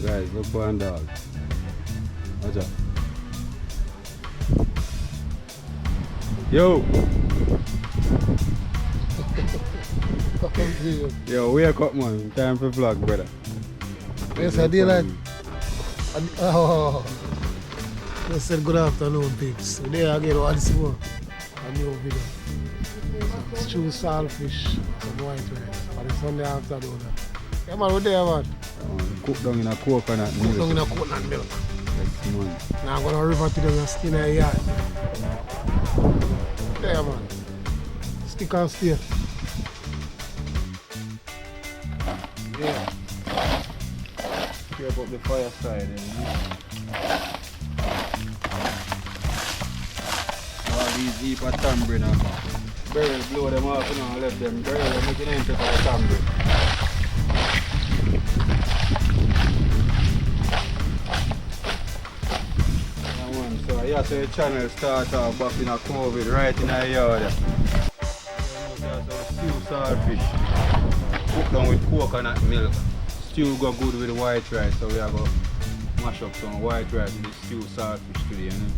Guys, look one dog. Watch out. Yo! Yo, wake up man. Time for vlog, brother. Yes, I did like. Oh, I said good afternoon, peeps. Today again, what's more? A new video. Stew saltfish, some white rice. For the Sunday afternoon. Yeah, man, what there, man? Cook down in a coconut milk. Cook down in a coconut milk. Yes, man. Now I'm going to river to the skin of the yard. There, man. Stick and stay. Yeah. Keep up the fire side. All these heap of tambourine and barrel blow them off and left them barrel and make it enter for the tambourine. So yeah, so the channel start off back in a COVID right in our yard. There's some stew saltfish. Cook down with coconut milk. Stew go good with the white rice, so we are going to mash up some white rice with the stew saltfish today. You know?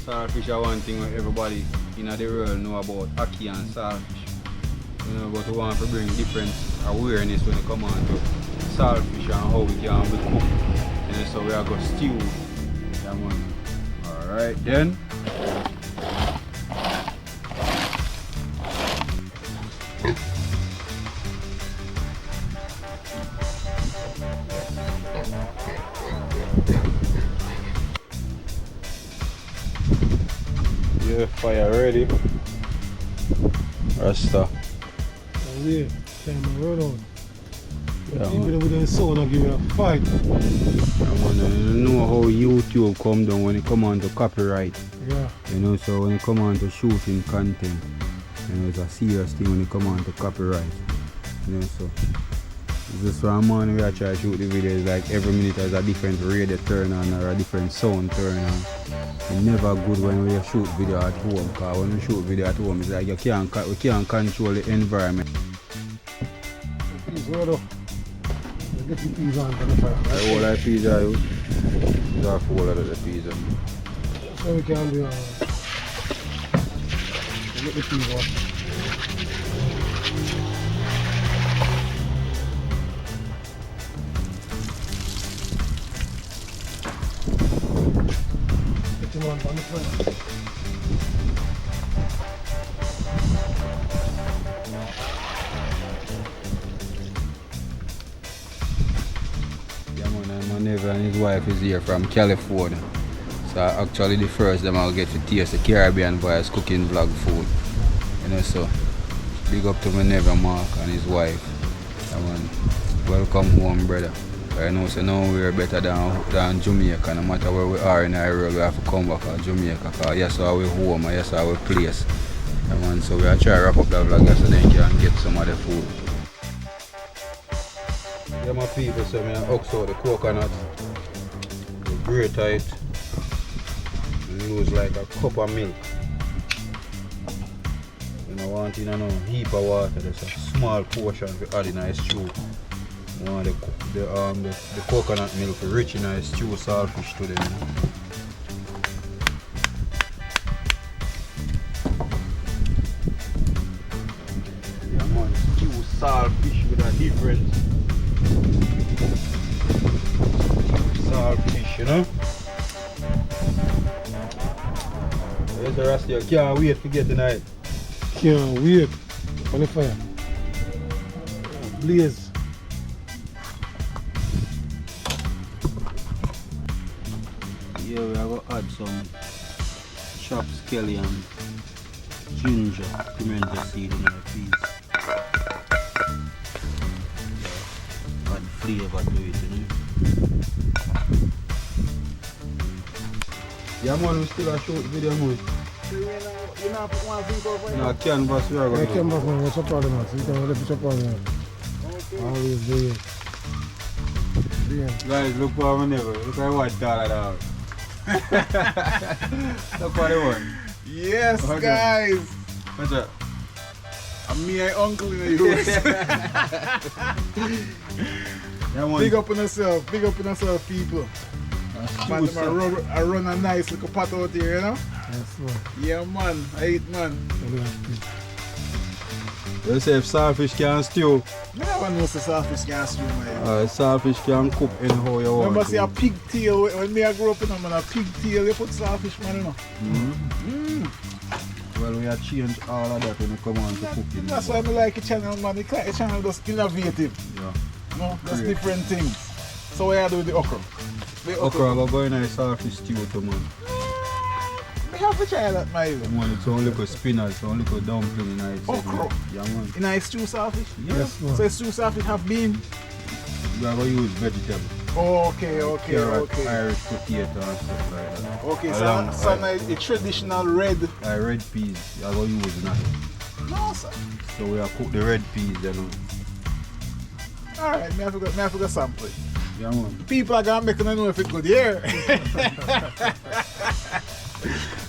Saltfish are one thing where everybody in the world know about ackee and saltfish. You know, but we want to bring different awareness when it comes on to saltfish and how we can be cooked. You know, so we are going to stew. Yeah, man. Alright then. Yeah, fire ready. Rasta. Yeah, time to run out. Yeah, Even with the sound, I'll give you a fight. I want to know how YouTube come down when it come on to copyright. Yeah. You know, so when it come on to shooting content, you know, it's a serious thing when it come on to copyright. You know, so this one morning we are trying to shoot the videos like every minute has a different radio turn on or a different sound turn on. It's never good when we shoot video at home, because when we shoot video at home it's like we can't control the environment. Get the peas on for the fire. I all like peas are you. These are full of the peas. So we can do get the peas on. Get them on the fire. My neighbor and his wife is here from California. So actually the first them I'll get to taste the Caribbean boys cooking vlog food. You know, so big up to my neighbor Mark and his wife. Welcome home, brother. I know so now we're better than Jamaica. No matter where we are in our world, we have to come back to Jamaica. Cause yes, our home and yes, our place. So we are trying to wrap up the vlog so then you can get some of the food. Yeah, my people, so I ox out the coconut, grate it, and use like a cup of milk. You don't want in no heap of water, just a small portion to add in a stew. You want the coconut milk rich in a stew saltfish to them. Yeah man, stew saltfish with a different saltfish, you know? There's the rest of you can't wait to get tonight. Can't wait. On the fire. Blaze. Yeah, we are going to add some chopped scallion, ginger, pimento seed in our peas. Add flavor to it, you know? Yeah man, we still a shoot video man. You not put one thing over No, canvas we are going to do. Canvas man, what's up all the mass? You can let me chop all the mass. Always do it. Guys, look for my neighbor. Look at what dollar dog. Look what they want. Yes, Okay. guys. What's up? And me and uncle in the use. Yeah, man. Big up on yourself, people. Man, I run a nice little pot out here, you know? Yes, man. Yeah, man. I eat, man. You say if saltfish can stew, No one knows the saltfish can stew, man. saltfish can cook anyhow you want. Remember, see a pigtail, when me I grew up in a man, a pigtail, you put saltfish, man, you know? Well, we have changed all of that when we come on to cooking. That's why I like the channel, man. The channel just innovative. Yeah. You know, just Great. different things. So what you do with the okra? The Okra go go in a saltfish stew too, man. We have to try that, man. Man, it's only for spinach, it's only for dumpling in it. Okra. Yeah, man. In a stew saltfish? Yes, man. So a stew saltfish have bean? We are going to use vegetable. Okay. Carrot, Irish potato and stuff like that. Okay, Along, so a traditional red. Red peas, we are going to use that. No, sir. So we are cook the red peas, you know. Alright, me have to go sample it. Yeah, man. People are going to make them know if it's good, yeah.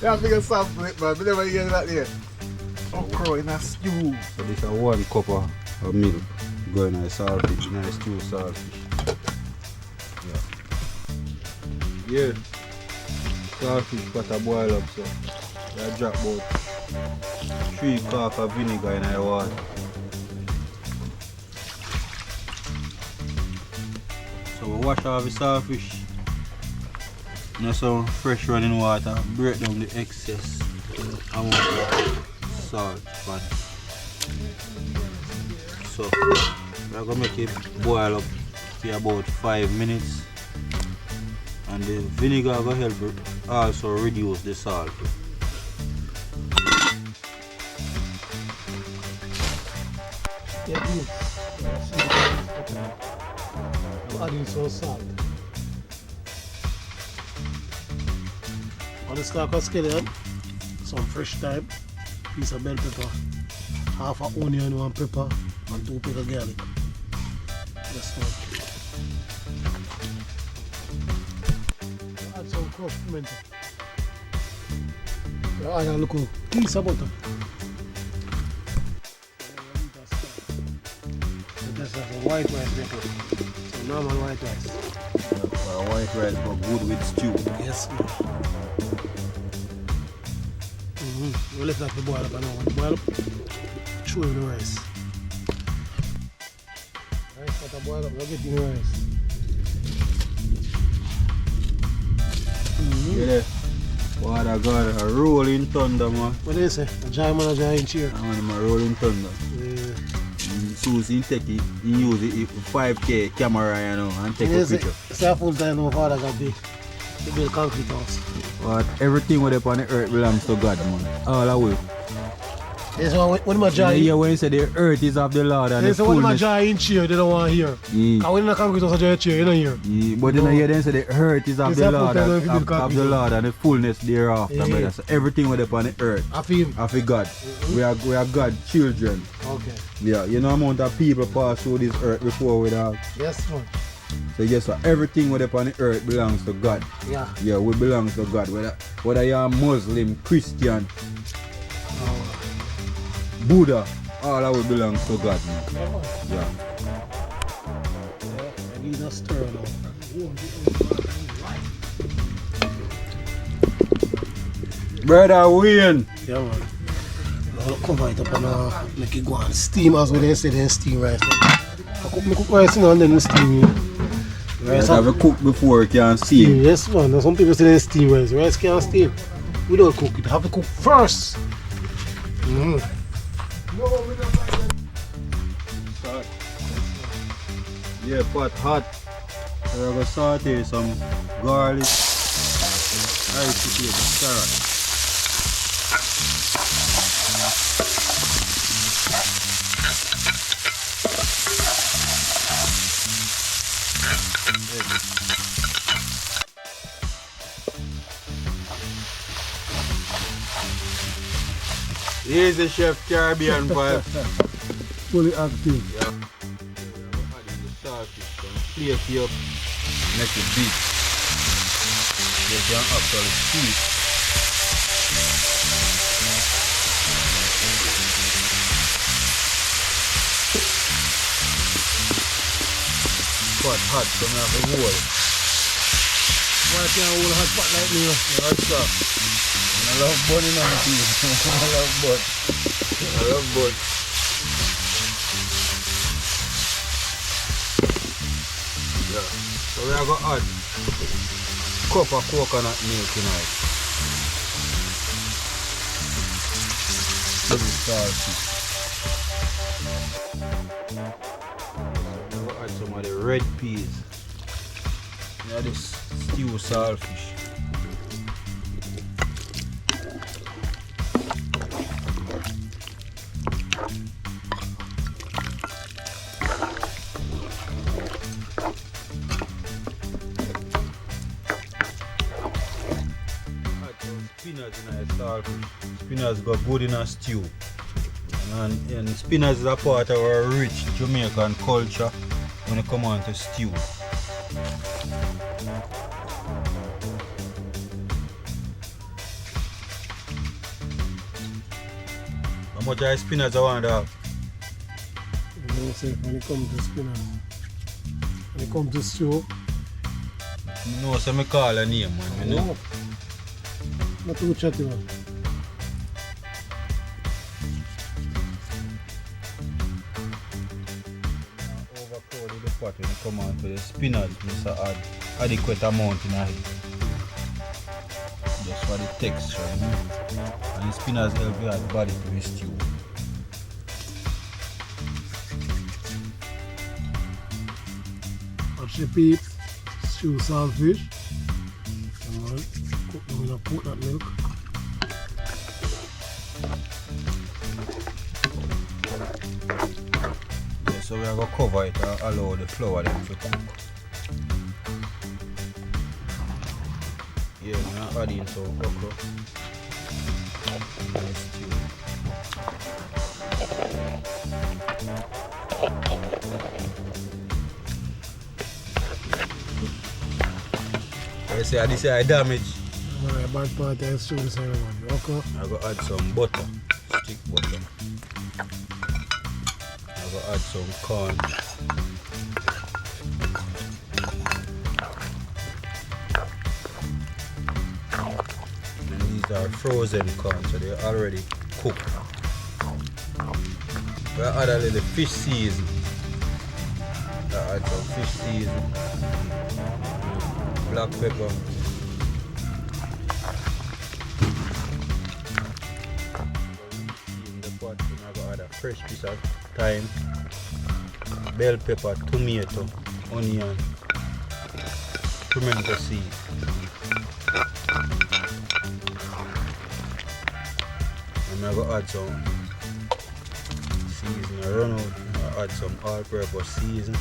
You have to go sample it, man. We never hear that yet. Okra in a stew. So this is 1 cup of milk going in a saltfish, in a stew saltfish. Yeah. Saltfish got to boil up, so I drop about 3 cups of vinegar in the water. So we wash off the saltfish. Now some fresh running water, break down the excess amount of salt. But so we're gonna make it boil up for about 5 minutes. And the vinegar will help also reduce the salt. Yeah, good. I'm adding some salt. On the stock of scallion, some fresh thyme, piece of bell pepper, half an onion, 1 pepper, and 2 pieces of garlic. That's one. Add some crushed pimento. Add a little piece of butter. That's a white rice pepper. So normal white rice. White rice but good with stew. Yes, man. We'll let that boil up and now. When it boil up, throw in the rice. Rice water boil up, we'll get in the rice. Yeah, water got a rolling thunder, man. What do you say? A giant man, a giant chair. I want a rolling thunder. Yeah. Susie take it, he use it 5K camera, you know, and take a picture. It's a full time now, father got the build concrete house. But everything with upon the earth belongs to God, man. All the way. Yes, when my giant. Yeah, when you say the earth is of the Lord and Yes, the when my fullness. giant chair, they don't want to hear. Yeah. Because when the concrete house, a giant chair, you don't hear. Yeah, but then you then say the earth is of Yes, the I Lord put that and, on the of the Lord and the fullness thereafter, Yeah. brother. So everything with upon the earth. I feel. Of the God. We are God's children. Okay. Yeah, you know amount of people pass through this earth before we have. Yes, man. So yes, so everything with upon the earth belongs to God. Yeah. Yeah, we belong to God. Whether you're Muslim, Christian, Buddha, all of it belongs to God, man. Yeah. I need a stir now. Brother Wayne. Yeah, man. I'll cover it up and make it go on steam as well. They say then steam rice. I cook rice you know, and then we steam it. Rice Have a cook before you can see. steam. Yes, man. Now some people say then steam rice. Rice can't steam. We don't cook it. Have to cook first. Yeah, pot hot. So we're gonna saute some garlic, Irish potato, carrot. Here's the Chef Caribbean vibe. Fully active. Yeah. Plate it up, make it big. You can actually see it. pot hot, so I have to hold. Why can't hold a hot pot like me? Yes, sir. I love burning on the I love bun. I love bun. Yeah. So we are going to add cup of coconut milk tonight. This is saltfish. I'm going to add some of the red peas. Now this stew saltfish. Spinach in a saltfish. Spinach go good in a stew. And spinach is a part of our rich Jamaican culture when it comes on to stew. How much of spinach I want to have? You know, say, when it comes to spinach, when it comes to stew, You know, so I call a name, man. You know? no. Not too chatty, man. Overcrowded the pot when you come on to the spinach, just add adequate amount in it. Just for the texture, you know? And the spinach help you add body to the stew. Watch the peep, stew saltfish. Come on, cook them in a coconut milk. Yeah, so we are going to cover it and allow the flour them to cook. Yeah, we're not adding some okra. Nice stew. I say this is damage. My bad part is stew the same one. Okay. I go add some butter, stick butter. I go add some corn. And these are frozen corn, so they're already cooked. We add a little fish season. I add some fish season, black pepper. In the pot, I go add a fresh piece of thyme, bell pepper, tomato, onion, pimento seed. And I go add some season. I run out, I add some all-purpose season.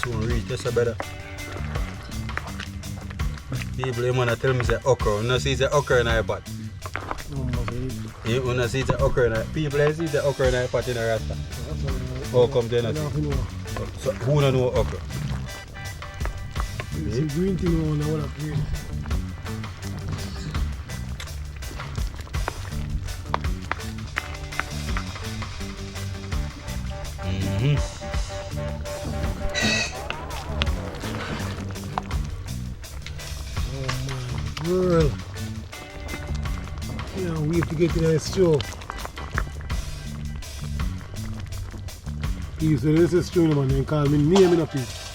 Soon reach this better. People you wanna tell me say okra. You know see the okra in a pot. You wanna see the okra in a people they see the okra in a pot in a rasta. How come they not see? So who don't know okra? See green thing on all that green. Girl, can't wait to get to that stew. Please, so this is stew, man. They call me name in a piece.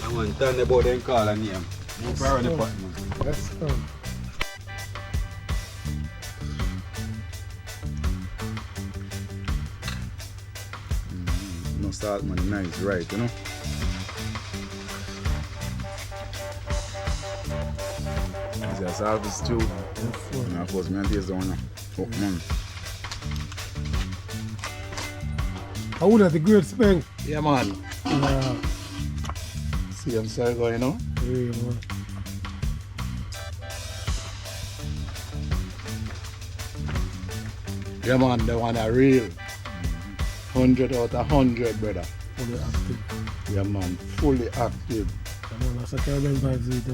I want to turn about them call a name. No problem the pot, man. That's fun. No salt, man, nice, right, you know? This is a saltfish stew. And of course, I taste the one. Oh, man. I would have the great spank. Yeah, man. See, I'm sorry, you know? Yeah, man. Yeah, man, the one are real. 100 out of 100, brother. Fully active. Yeah, man, fully active. Come on, that's a Caribbean vibes with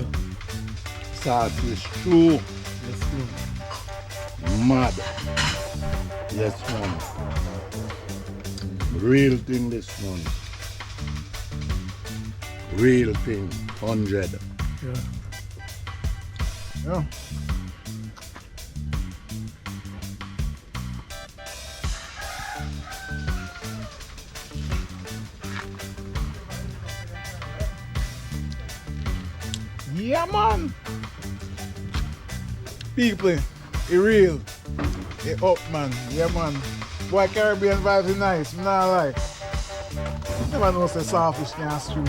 saltfish stew. Yes, man. Mad. Yes, man. Real thing this one. Real thing. 100. Yeah. Yeah. Yeah, man. People, it real. It up, man. Yeah, man. Boy, Caribbean vibes is nice. I'm not lie. Never know say saltfish can stew.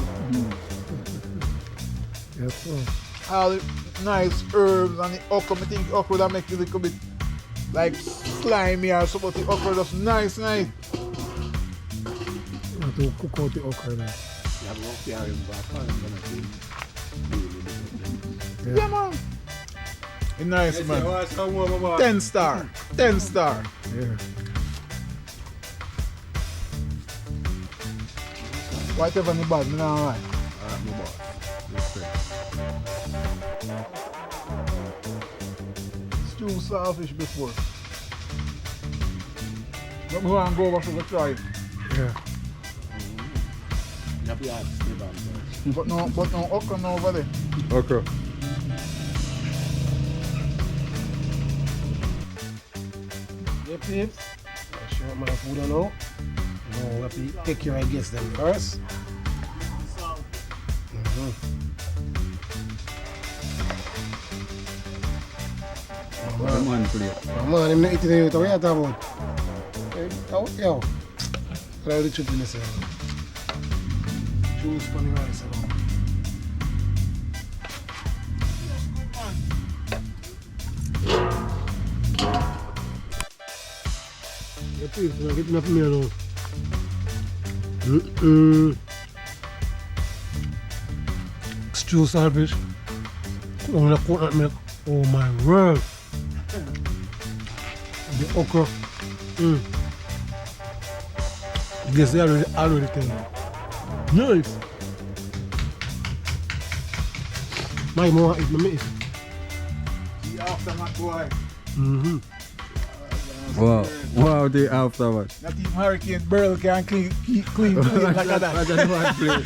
Yes, sir. All the nice herbs and the okra. I think okra that make it a little bit like slimy or something. The okra just nice. I have to cook out the okra there. Yeah, man. It's nice, Yes, man. you want some more, Baba? 10 star. 10 star. Yeah. Whatever the bad, me not lie. Alright, my boss. Respect. Stew saltfish before. But me want to go over to the try it. Yeah. But no okra no over there. Okay. Yeah, peeps. I show my food now. You know, we have to take care of guests them first. What the man play? Come on, I'm not eating it. What are you talking about? Hey, yo. Try the chip in this. Juice for the rice. Yeah, peeps, we're getting enough meal now. Stew saltfish. On the coconut milk. Oh my word. The okra. Yes, they already tell me. Nice. My mom eat my meat. The aftermath boy. Mm-hmm. Wow. Wow, the afterward. Not even Hurricane Burl can clean like I that. don't know how to play.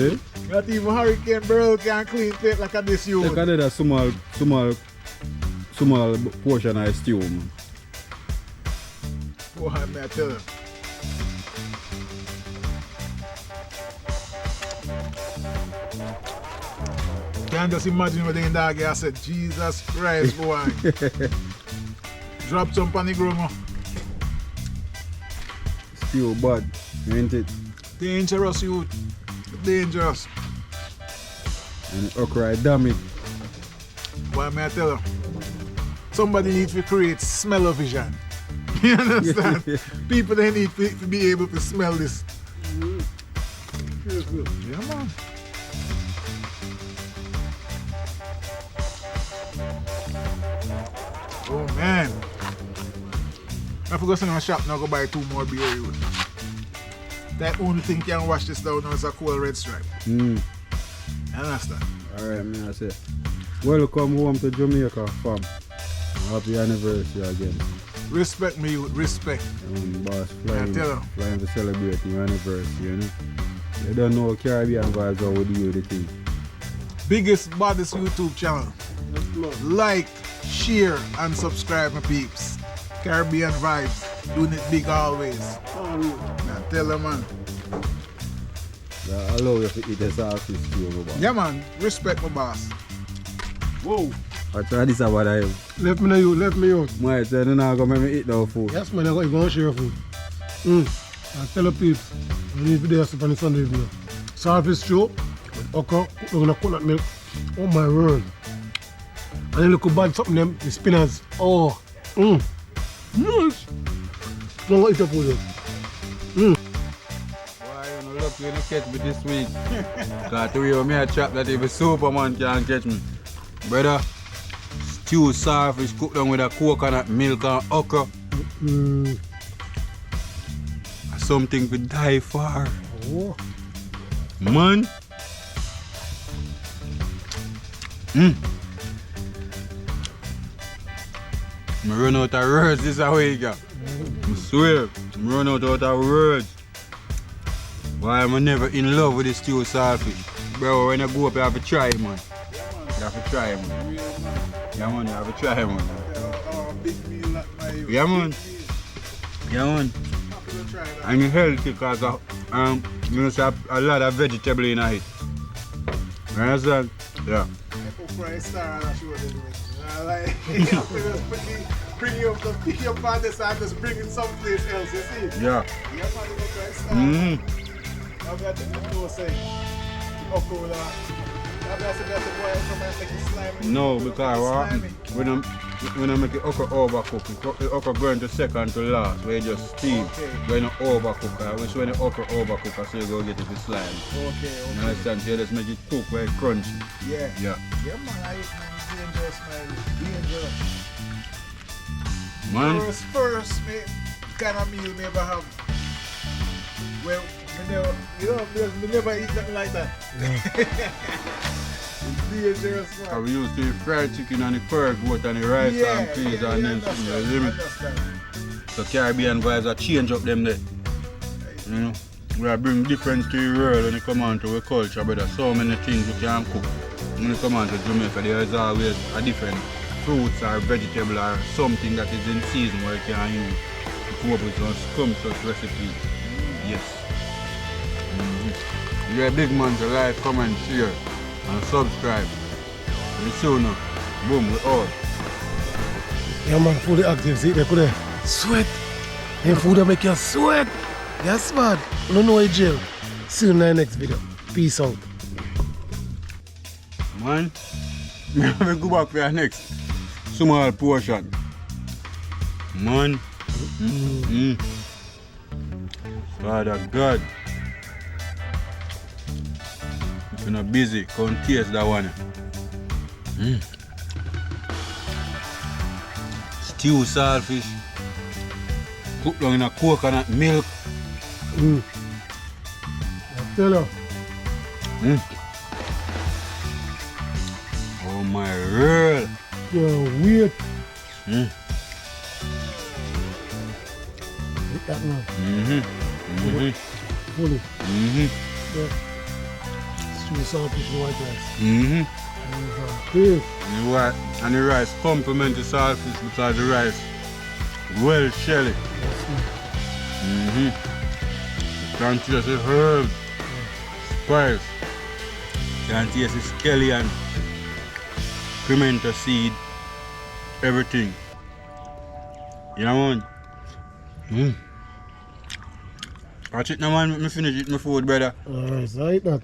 Eh? Not even Hurricane Burl can clean plate like this you. Look at that small portion of stew, man. Boy, man, I tell you. Can't just imagine what they in that guy said, Jesus Christ, boy. Drop some on the ground. Man. Stew bad, ain't it? Dangerous, youth. Dangerous. And okra, damn it. Boy, may I tell you, somebody needs to create smell-o-vision. You understand? People they need to be able to smell this. Yeah, man. Oh, man. I forgot to go to the shop now, go buy 2 more beer. That only thing can wash this down now is a cold red stripe. Mm. You understand? Alright, man, I say. Welcome home to Jamaica, fam. Happy anniversary again. Respect me, youth. Respect. Boss, I tell you. flying to celebrate your anniversary, you know. You don't know Caribbean vibes how we do the thing. Biggest, baddest YouTube channel. Like, share, and subscribe, my peeps. Caribbean vibes, doing it big always. Now tell them, man. I allow you to eat the saltfish too, my boss. Yeah, man. Respect my boss. Whoa. I try this about I am. Left me now, you left me out. My tell you now go make me eat no food. Yes, man, you're going to share food. I tell the peeps, you need to do this on the Sunday evening. Saltfish stew, okra, we're going to coconut milk. Oh my word. And then look how bad something them, the spinach. Oh, nice. Don't go eat up with it. Why you know lucky you catch me this week? Cause the way me a chop that even Superman can't catch me. Brother, stew saltfish cooked down with a coconut milk and okra. Something to die for. Oh. Man. I run out of words this way, girl. I swear, I run out of words. Why am I never in love with this stew saltfish? Bro, when I go up, you have to try it, man. You have to try it, man. Yeah, man, you have to try it, man. Yeah, man. Yeah, man. And it's healthy because you know, see a lot of vegetable in it. You understand? Yeah. Bring you up, pick you up on this and just bring it someplace else, you see? Yeah. Yeah, man, you go try star. I'm going to take the floor, say, okra, that's the best boy from make it slimy. No, because when I make it okra overcook, the okra going to second to last, where you just steam. When you overcook, which when you okra overcook, so you go get it to slime. Okay. You understand? So you just make it cook very crunchy. Yeah. Yeah. Yeah, man, I eat dangerous, man. Dangerous. Man. First kind of meal me ever have. Well, me never eat nothing like that. It's dangerous, man. We used to eat fried chicken and the pork goat and the rice and peas and them things, you know. So Caribbean guys are change up them there. You know, we are bring difference to the world when it come on to our culture, brother. So many things we can cook. When it come on to Jamaica, there is always a different fruits or vegetable or something that is in season where you can use to come up with some scrumptious recipe. Yes. You're a big man to like, comment, share and subscribe. We soon now. Boom, we all. Yeah, man, fully active. See, they could sweat. And food that make you sweat. Yes, man. You don't know it, jail. See you in the next video. Peace out. Man, we go back for our next small portion. Man. Father God. If you're not busy, come taste that one. Stew saltfish. Cooked down in a coconut milk. I tell you. Oh my word. You're weird. Eat that one. Fully. Yeah. Stew saltfish and white rice. Big. And the rice complement the saltfish because the rice well shelly. You can taste the herbs, spice. You can taste the scallion, pimento seed, everything. Yeah, man. Watch it now, man. Let me finish eating my food, brother. Alright, so I eat that.